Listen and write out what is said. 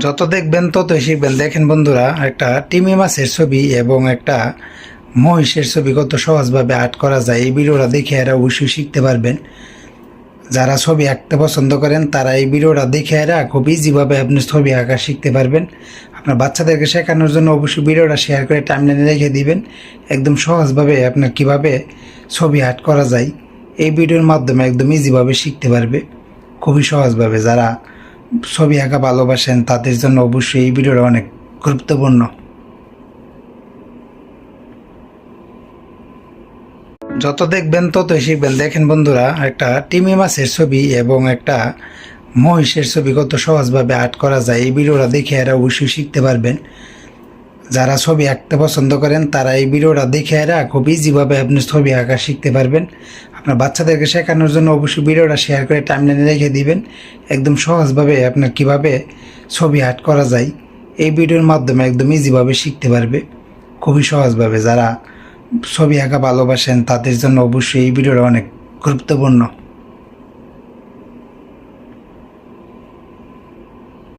যত দেখবেন ততই শিখবেন। দেখেন বন্ধুরা, একটা টিমি মাছের ছবি এবং একটা মহিষের ছবি কত সহজভাবে আর্ট করা যায়, এই ভিডিওটা দেখে এরা অবশ্যই শিখতে পারবেন। যারা ছবি আঁকতে পছন্দ করেন তারা এই ভিডিওটা দেখে এরা খুব ইজিভাবে আপনি ছবি আঁকা শিখতে পারবেন। আপনার বাচ্চাদেরকে শেখানোর জন্য অবশ্যই ভিডিওটা শেয়ার করে টাইমলাইনে রেখে দিবেন। একদম সহজভাবে আপনার কিভাবে ছবি আর্ট করা যায় এই ভিডিওর মাধ্যমে একদম ইজিভাবে শিখতে পারবে, খুবই সহজভাবে। যারা ছবি আঁকা ভালোবাসেন তাদের জন্য অবশ্যই এই ভিডিওটা অনেক গুরুত্বপূর্ণ। যত দেখবেন ততই শিখবেন। দেখেন বন্ধুরা, একটা টিমি মাছের ছবি এবং একটা মহিষের ছবি কত সহজভাবে আর্ট করা যায় এই ভিডিওটা দেখে এরা অবশ্যই শিখতে পারবেন। যারা ছবি আঁকতে পছন্দ করেন তারা এই ভিডিওটা দেখে এরা খুব ইজিভাবে আপনি ছবি আঁকা শিখতে পারবেন। আপনার বাচ্চাদেরকে শেখানোর জন্য অবশ্যই ভিডিওটা শেয়ার করে টাইমলাইনে রেখে দিবেন। একদম সহজভাবে আপনার কিভাবে ছবি আর্ট করা যায় এই ভিডিওর মাধ্যমে একদম ইজিভাবে শিখতে পারবে, খুবই সহজভাবে। যারা ছবি আঁকা ভালোবাসেন তাদের জন্য অবশ্যই এই ভিডিওটা অনেক গুরুত্বপূর্ণ।